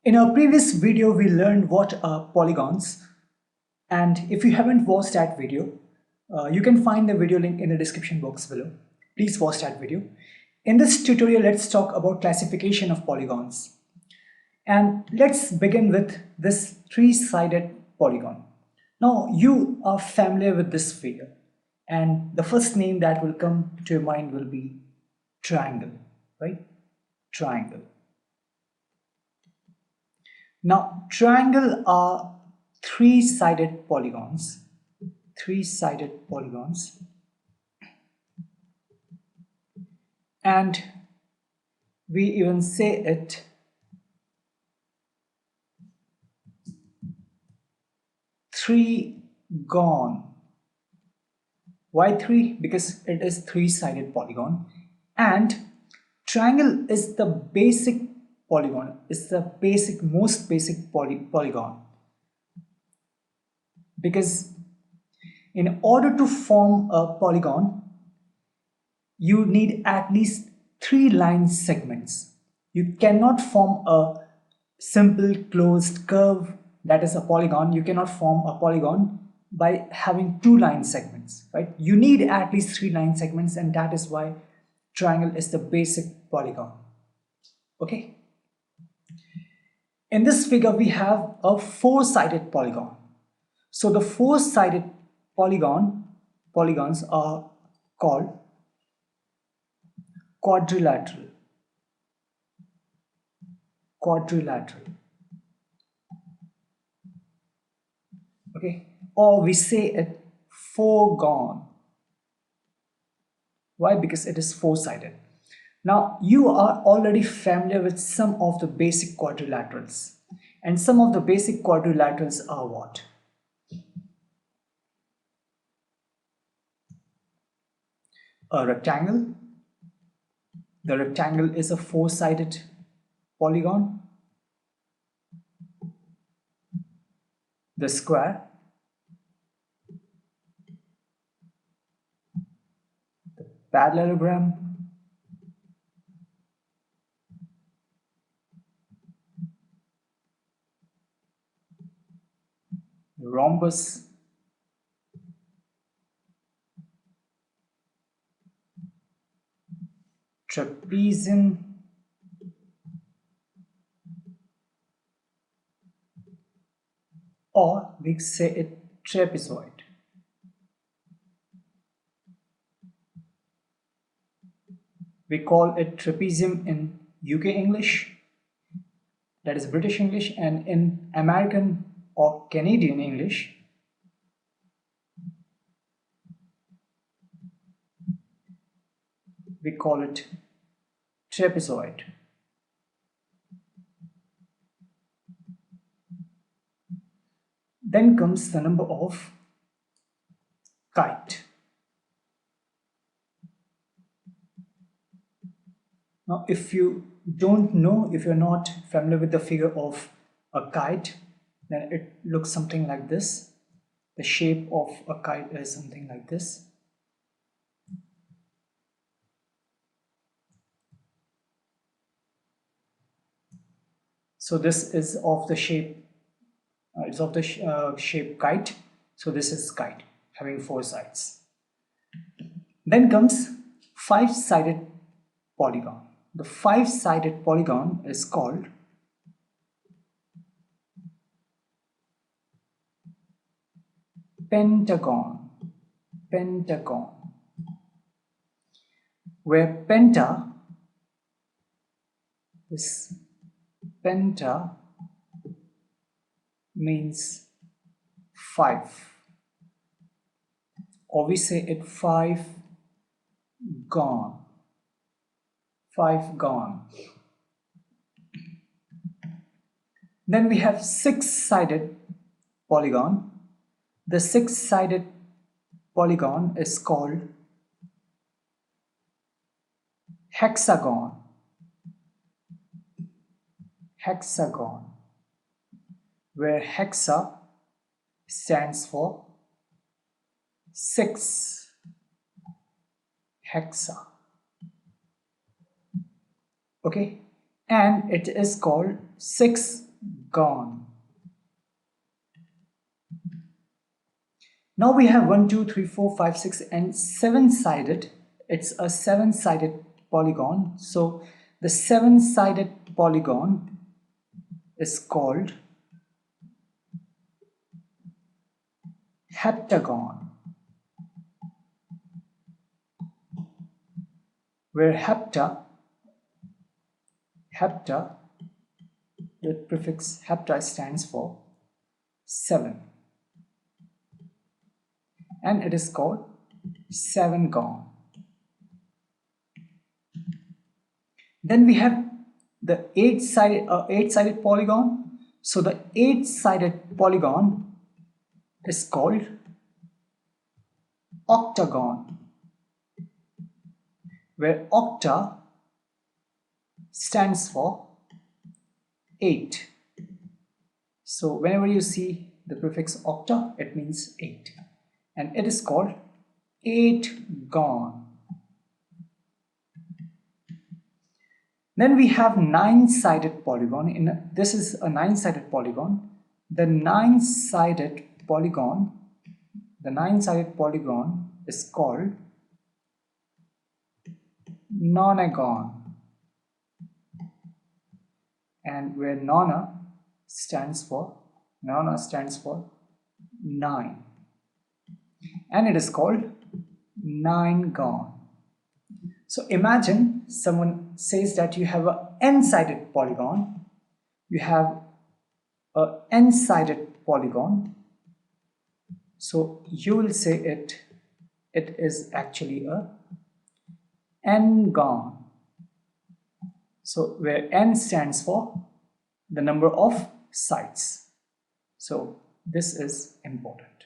In our previous video, we learned what are polygons, and if you haven't watched that video, you can find the video link in the description box below. Please watch that video. In this tutorial, let's talk about classification of polygons. And let's begin with this three-sided polygon. Now, you are familiar with this figure, and the first name that will come to your mind will be triangle, right? Triangle. Now, triangle are three-sided polygons. Three-sided polygons. And we even say it three-gon. Why three? Because it is three-sided polygon, and triangle is the basic polygon. It's the most basic polygon, because in order to form a polygon, you need at least 3 line segments. You cannot form a simple closed curve that is a polygon. You cannot form a polygon by having 2 line segments, right? You need at least 3 line segments, and that is why triangle is the basic polygon. Okay. In this figure, we have a 4-sided polygon. So the 4-sided polygons are called quadrilateral. Quadrilateral. Okay, or we say it 4-gon. Why? Because it is 4-sided. Now, you are already familiar with some of the basic quadrilaterals, and some of the basic quadrilaterals are what? A rectangle. The rectangle is a 4-sided polygon. The square. The parallelogram. The rhombus. Trapezium. Or we say it trapezoid. We call it trapezium in UK English, that is British English, and in American or Canadian English, we call it trapezoid. Then comes the number of kite. Now, if you don't know, if you're not familiar with the figure of a kite, then it looks something like this. The shape of a kite is something like this. So this is of the shape, shape kite. So this is kite having 4 sides. Then comes 5-sided polygon. The 5-sided polygon is called pentagon. Pentagon, where penta means 5, or we say it 5-gon. 5-gon. Then we have 6-sided polygon. The 6-sided polygon is called hexagon. Hexagon, where hexa stands for 6. Hexa. Okay, and it is called 6 heptagon. Now we have 1, 2, 3, 4, 5, 6 and 7-sided. It's a 7-sided polygon. So the 7-sided polygon is called heptagon, where hepta, the prefix hepta stands for 7, and it is called 7-gon. Then we have the 8-sided polygon. So the 8-sided polygon is called octagon, where octa stands for 8. So whenever you see the prefix octa, it means 8, and it is called 8-gon. Then we have 9-sided polygon. This is a 9-sided polygon. The 9-sided polygon is called nonagon, and where nona stands for 9, and it is called 9-gon. So imagine someone says that you have a n-sided polygon, you have a n-sided polygon, so you will say it is actually a n-gon. So where n stands for the number of sides. So this is important.